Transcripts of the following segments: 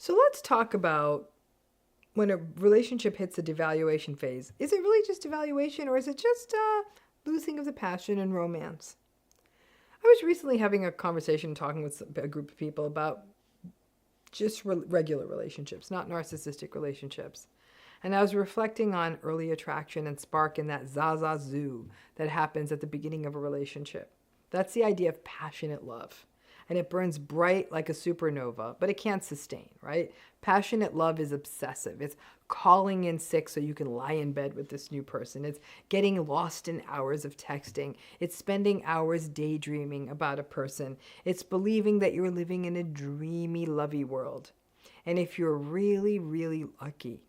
So let's talk about when a relationship hits a devaluation phase. Is it really just devaluation or is it just losing of the passion and romance? I was recently having a conversation talking with a group of people about just regular relationships, not narcissistic relationships. And I was reflecting on early attraction and spark in that zaza zoo that happens at the beginning of a relationship. That's the idea of passionate love. And it burns bright like a supernova, but it can't sustain, right? Passionate love is obsessive. It's calling in sick so you can lie in bed with this new person. It's getting lost in hours of texting. It's spending hours daydreaming about a person. It's believing that you're living in a dreamy, lovey world. And if you're really, really lucky,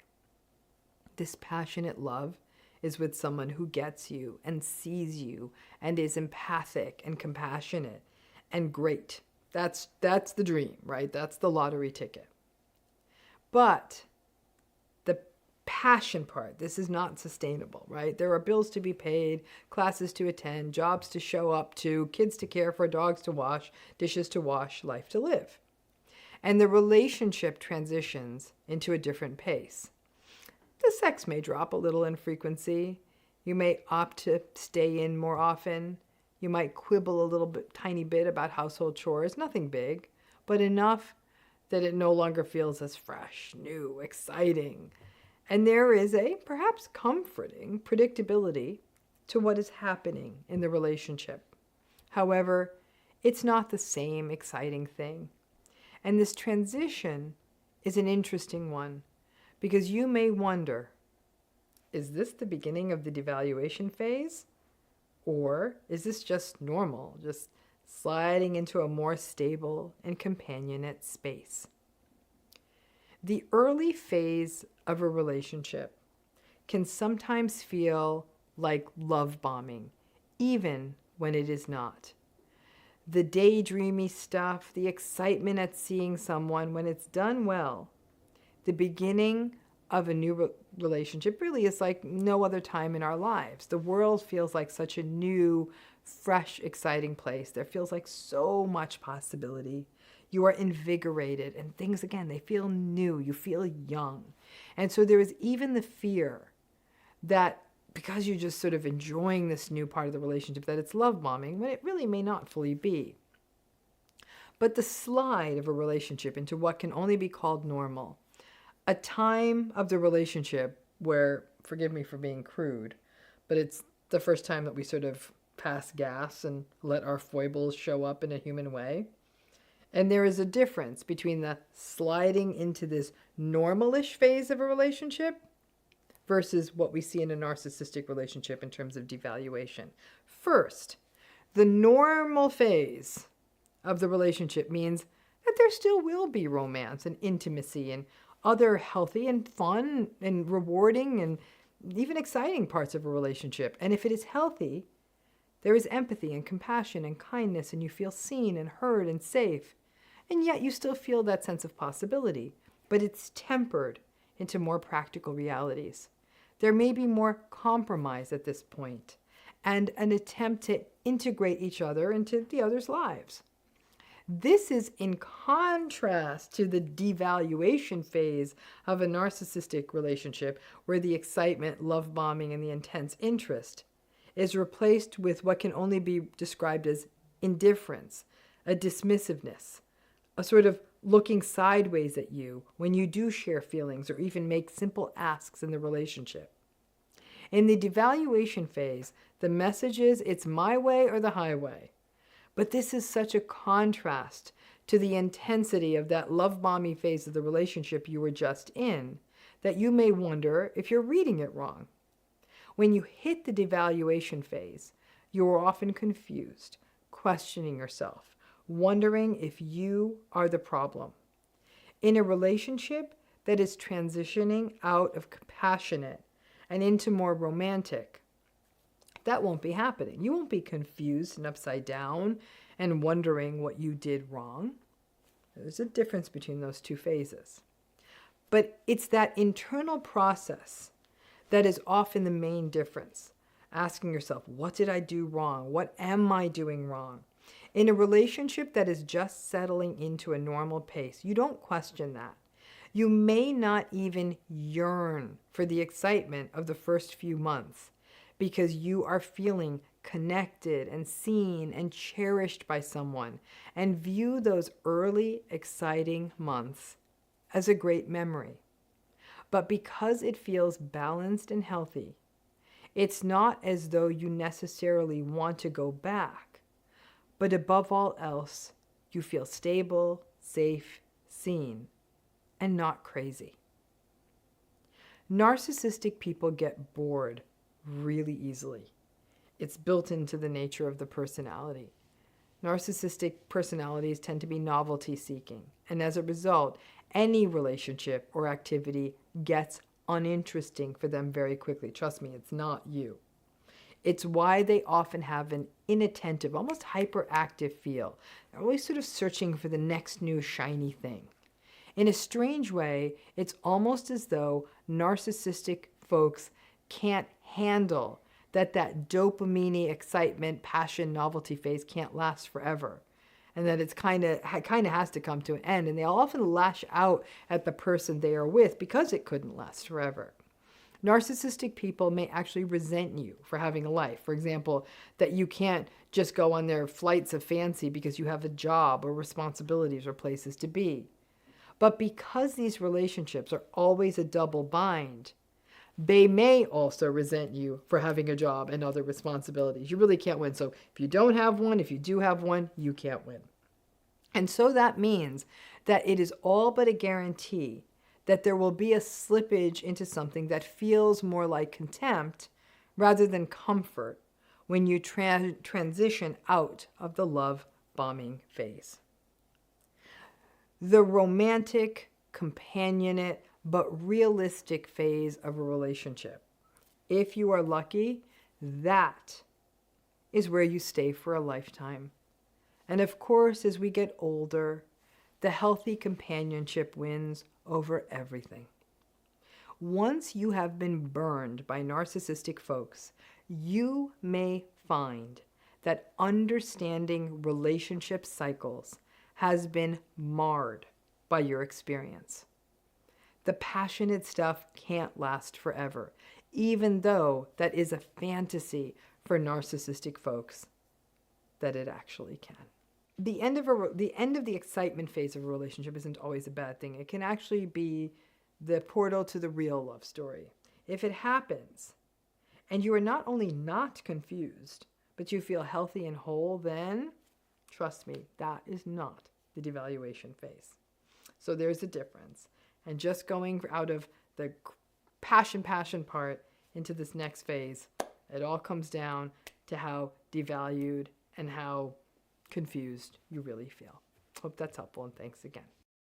this passionate love is with someone who gets you and sees you and is empathic and compassionate and great. That's the dream, right? That's the lottery ticket. But the passion part, this is not sustainable, right? There are bills to be paid, classes to attend, jobs to show up to, kids to care for, dogs to wash, dishes to wash, life to live. And the relationship transitions into a different pace. The sex may drop a little in frequency. You may opt to stay in more often. You might quibble a little bit, tiny bit about household chores, nothing big, but enough that it no longer feels as fresh, new, exciting. And there is a perhaps comforting predictability to what is happening in the relationship. However, it's not the same exciting thing. And this transition is an interesting one because you may wonder, is this the beginning of the devaluation phase? Or is this just normal, just sliding into a more stable and companionate space? The early phase of a relationship can sometimes feel like love bombing, even when it is not. The daydreamy stuff, the excitement at seeing someone when it's done well, the beginning of a new relationship really is like no other time in our lives. The world feels like such a new, fresh, exciting place. There feels like so much possibility. You are invigorated and things, again, they feel new. You feel young. And so there is even the fear that because you're just sort of enjoying this new part of the relationship, that it's love bombing, when it really may not fully be. But the slide of a relationship into what can only be called normal, a time of the relationship where, forgive me for being crude, but it's the first time that we sort of pass gas and let our foibles show up in a human way. And there is a difference between the sliding into this normalish phase of a relationship versus what we see in a narcissistic relationship in terms of devaluation. First, the normal phase of the relationship means that there still will be romance and intimacy and other healthy and fun and rewarding and even exciting parts of a relationship. And if it is healthy, there is empathy and compassion and kindness, and you feel seen and heard and safe. And yet you still feel that sense of possibility, but it's tempered into more practical realities. There may be more compromise at this point and an attempt to integrate each other into the other's lives. This is in contrast to the devaluation phase of a narcissistic relationship where the excitement, love bombing, and the intense interest is replaced with what can only be described as indifference, a dismissiveness, a sort of looking sideways at you when you do share feelings or even make simple asks in the relationship. In the devaluation phase, the message is it's my way or the highway. But this is such a contrast to the intensity of that love bombing phase of the relationship you were just in that you may wonder if you're reading it wrong. When you hit the devaluation phase, you are often confused, questioning yourself, wondering if you are the problem. In a relationship that is transitioning out of compassionate and into more romantic, that won't be happening. You won't be confused and upside down and wondering what you did wrong. There's a difference between those two phases. But it's that internal process that is often the main difference. Asking yourself, what did I do wrong? What am I doing wrong? In a relationship that is just settling into a normal pace, you don't question that. You may not even yearn for the excitement of the first few months because you are feeling connected and seen and cherished by someone, and view those early, exciting months as a great memory. But because it feels balanced and healthy, it's not as though you necessarily want to go back, but above all else, you feel stable, safe, seen, and not crazy. Narcissistic people get bored really easily. It's built into the nature of the personality. Narcissistic personalities tend to be novelty seeking, and as a result, any relationship or activity gets uninteresting for them very quickly. Trust me, it's not you. It's why they often have an inattentive, almost hyperactive feel. They're always sort of searching for the next new shiny thing. In a strange way, it's almost as though narcissistic folks can't handle that dopamine excitement, passion, novelty phase can't last forever. And that it's kind of has to come to an end. And they often lash out at the person they are with because it couldn't last forever. Narcissistic people may actually resent you for having a life. For example, that you can't just go on their flights of fancy because you have a job or responsibilities or places to be. But because these relationships are always a double bind, they may also resent you for having a job and other responsibilities. You really can't win. So if you don't have one, if you do have one, you can't win. And so that means that it is all but a guarantee that there will be a slippage into something that feels more like contempt rather than comfort when you transition out of the love bombing phase. The romantic, companionate, but realistic phase of a relationship, if you are lucky, that is where you stay for a lifetime. And of course, as we get older, the healthy companionship wins over everything. Once you have been burned by narcissistic folks, you may find that understanding relationship cycles has been marred by your experience. The passionate stuff can't last forever, even though that is a fantasy for narcissistic folks that it actually can. The end of the excitement phase of a relationship isn't always a bad thing. It can actually be the portal to the real love story. If it happens and you are not only not confused, but you feel healthy and whole, then trust me, that is not the devaluation phase. So there's a difference. And just going out of the passion part into this next phase, it all comes down to how devalued and how confused you really feel. Hope that's helpful, and thanks again.